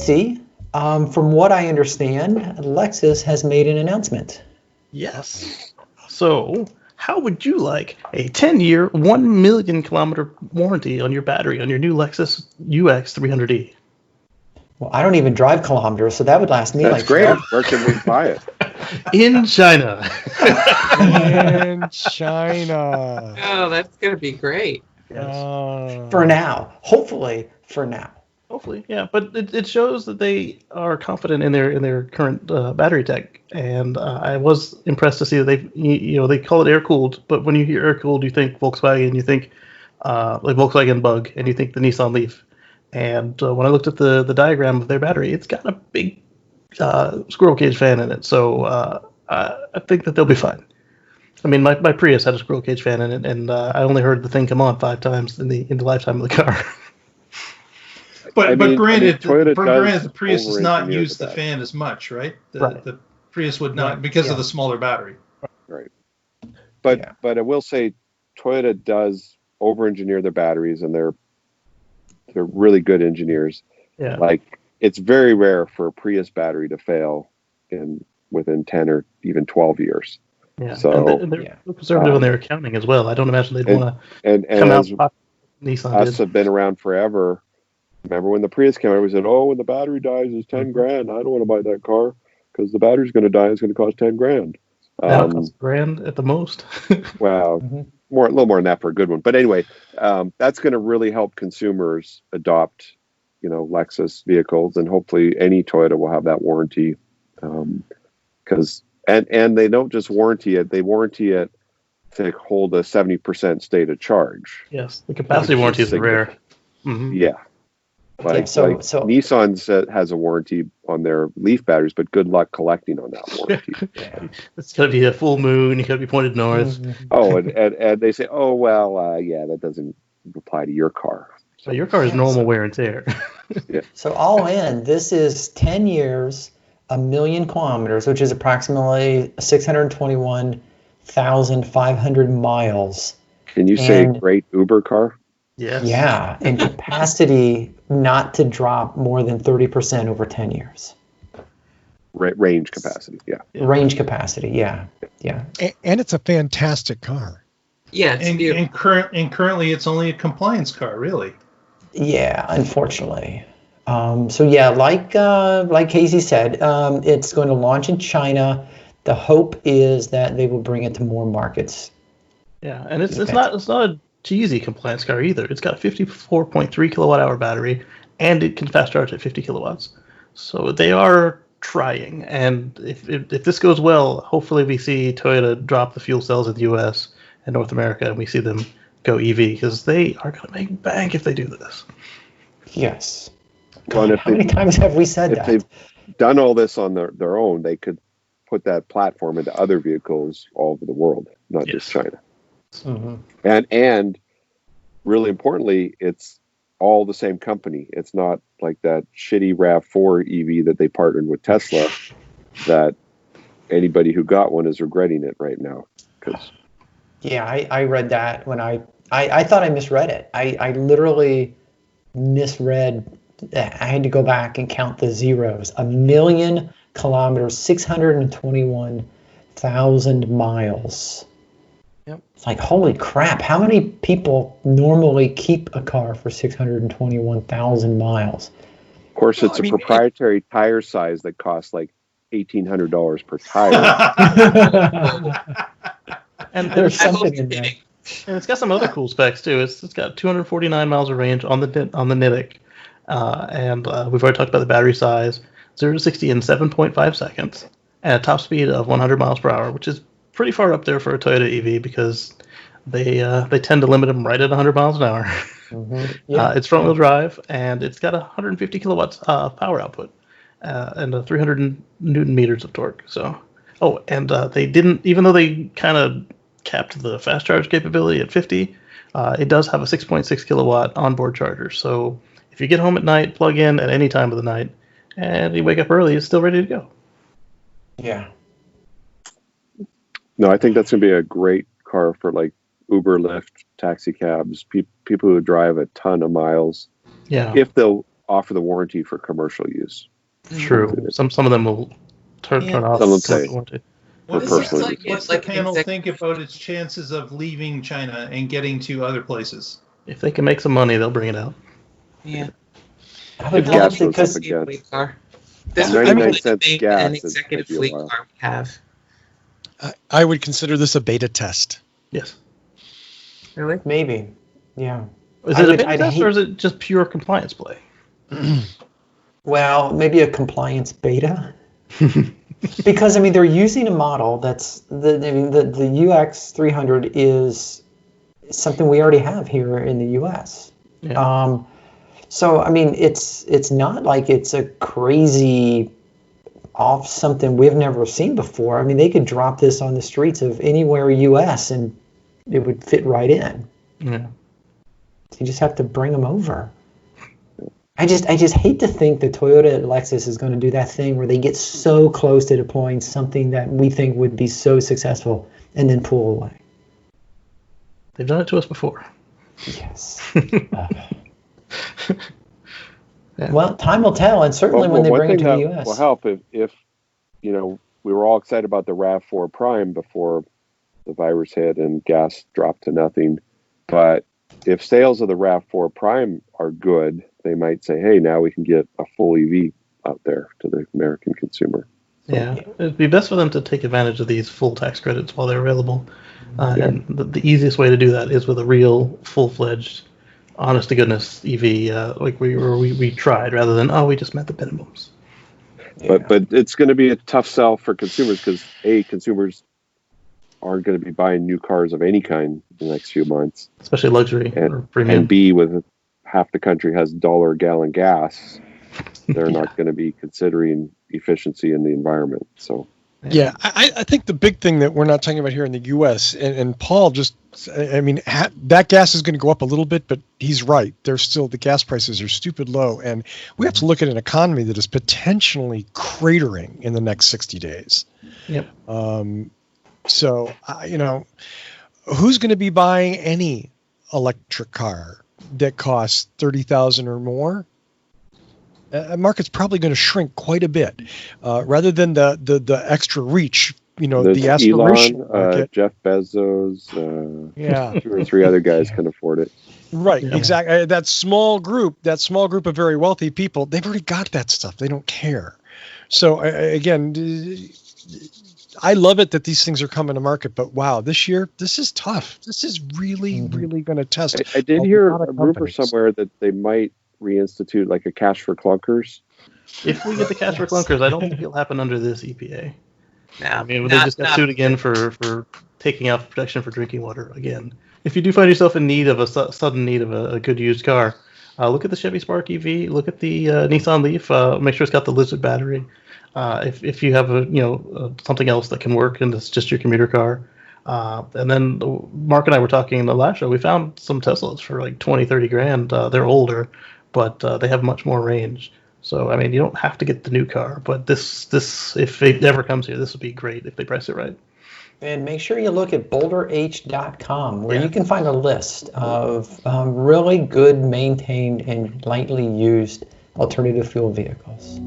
see. From what I understand, Lexus has made an announcement. Yes. So, how would you like a 10-year, 1 million kilometer warranty on your battery on your new Lexus UX 300e? Well, I don't even drive kilometers, so that would last me That's like great. 12. Where can we buy it? In China. In China. Oh, that's going to be great. For now. Hopefully, for now. Hopefully, yeah. But it shows that they are confident in their current battery tech, and I was impressed to see that they call it air cooled, but when you hear air cooled, you think Volkswagen, you think like Volkswagen Bug, and you think the Nissan Leaf. And when I looked at the diagram of their battery, it's got a big squirrel cage fan in it, so I think that they'll be fine. I mean, my Prius had a squirrel cage fan in it, and I only heard the thing come on 5 times in the lifetime of the car. But granted, the Prius does not over-engineer use the the fan as much, right? Right. The Prius would not because of the smaller battery. Right. But I will say, Toyota does over-engineer their batteries, and they're really good engineers. Yeah. Like, it's very rare for a Prius battery to fail within 10 or even 12 years. Yeah. So and they're conservative on their accounting as well. I don't imagine they'd want to come as out. Nissan us did. have been around forever. Remember when the Prius came out, we said, "Oh, when the battery dies, it's 10 grand. I don't want to buy that car because the battery's going to die. It's going to cost 10 grand." Now it costs $1,000 at the most. Well, a little more than that for a good one. But anyway, that's going to really help consumers adopt, Lexus vehicles, and hopefully any Toyota will have that warranty. Because and they don't just warranty it; they warranty it to hold a 70% state of charge. Yes, the capacity warranties are rare. Mm-hmm. Yeah. Like So Nissan has a warranty on their Leaf batteries, but good luck collecting on that warranty. It's got to be a full moon. You got to be pointed north. Oh, and they say, "Oh, well, that doesn't apply to your car." So your car is normal wear and tear. Yeah. So all in, this is 10 years, 1 million kilometers, which is approximately 621,500 miles. Can you say great Uber car? Yes. Yeah, and capacity not to drop more than 30% over 10 years. Range capacity, yeah. Range capacity, yeah. And it's a fantastic car. Yeah, it's beautiful. And currently, it's only a compliance car, really. Yeah, unfortunately. Like Casey said, it's going to launch in China. The hope is that they will bring it to more markets. Yeah, and it's not a cheesy compliance car either. It's got a 54.3 kilowatt hour battery, and it can fast charge at 50 kilowatts. So they are trying, and if this goes well, hopefully we see Toyota drop the fuel cells in the U.S. and North America, and we see them go EV, because they are going to make bank if they do this. Yes. God, how many times have we said that? If they've done all this on their own, they could put that platform into other vehicles all over the world, not just China. Mm-hmm. And really importantly, it's all the same company. It's not like that shitty RAV4 EV that they partnered with Tesla that anybody who got one is regretting it right now. Yeah, I read that when I thought I misread it. I literally misread. I had to go back and count the zeros. 1 million kilometers, 621,000 miles. Yep. It's like, holy crap, how many people normally keep a car for 621,000 miles? Of course, it's a proprietary tire size that costs like $1,800 per tire. And there's something in there. And it's got some other cool specs too. It's got 249 miles of range on the Nidec, and we've already talked about the battery size, 0 to 60 in 7.5 seconds, and a top speed of 100 miles per hour, which is pretty far up there for a Toyota EV because they tend to limit them right at 100 miles an hour. Mm-hmm. Yeah. It's front-wheel drive, and it's got 150 kilowatts power output and 300 newton meters of torque. So, they didn't, even though they kind of capped the fast charge capability at 50, it does have a 6.6 kilowatt onboard charger. So if you get home at night, plug in at any time of the night, and you wake up early, it's still ready to go. Yeah. No, I think that's going to be a great car for like Uber, Lyft, taxi cabs, people who drive a ton of miles. Yeah. If they'll offer the warranty for commercial use. True. Some of them will turn off. Some will say. What's It's the like panel think about its chances of leaving China and getting to other places? If they can make some money, they'll bring it out. Yeah. If gas goes up again. This would 99 be cents the gas an executive fleet car we have. I would consider this a beta test. Yes. Really? Maybe. Yeah. Is it a beta test or is it just pure compliance play? Well, maybe a compliance beta. Because I mean, they're using a model that's the UX 300 is something we already have here in the U.S. Yeah. So I mean, it's not like it's a crazy off something we've never seen before. I mean, they could drop this on the streets of anywhere U.S. and it would fit right in. Yeah. You just have to bring them over. I just hate to think that Toyota and Lexus is going to do that thing where they get so close to deploying something that we think would be so successful and then pull away. They've done it to us before. Yes. Yeah. Well, time will tell, and certainly when they bring it to the U.S. Will help if we were all excited about the RAV4 Prime before the virus hit and gas dropped to nothing, but if sales of the RAV4 Prime are good, they might say, hey, now we can get a full EV out there to the American consumer. Yeah, it'd be best for them to take advantage of these full tax credits while they're available. And the easiest way to do that is with a real, full-fledged, honest-to-goodness EV, like we tried, rather than, we just met the minimums. Yeah. But it's going to be a tough sell for consumers because, consumers aren't going to be buying new cars of any kind in the next few months. Especially luxury or premium. And B, with half the country has $1 a gallon gas, they're not going to be considering efficiency in the environment. So, yeah, I think the big thing that we're not talking about here in the U.S. and Paul that gas is going to go up a little bit, but he's right. There's still the gas prices are stupid low, and we have to look at an economy that is potentially cratering in the next 60 days. Yep. So, who's going to be buying any electric car that costs $30,000 or more? Market's probably going to shrink quite a bit, rather than the extra reach. There's the aspiration Elon, market. Jeff Bezos, 2 or 3 other guys can afford it. Right, exactly. That small group of very wealthy people, they've already got that stuff. They don't care. So again, I love it that these things are coming to market, but wow, this year, this is tough. This is really, really going to test. I did hear a rumor somewhere that they might reinstitute like a cash for clunkers. If we get the cash for clunkers, I don't think it'll happen under this EPA. No, I mean, they just got sued again for taking out protection for drinking water again. If you do find yourself in need of sudden need of a good used car, look at the Chevy Spark EV. Look at the Nissan Leaf. Make sure it's got the Lizard battery. If you have something else that can work and it's just your commuter car. And then Mark and I were talking in the last show. We found some Teslas for like 20, 30 grand. They're older, but they have much more range. So, I mean, you don't have to get the new car, but this if it ever comes here, this would be great if they price it right. And make sure you look at boulderh.com, where you can find a list of really good, maintained, and lightly used alternative fuel vehicles.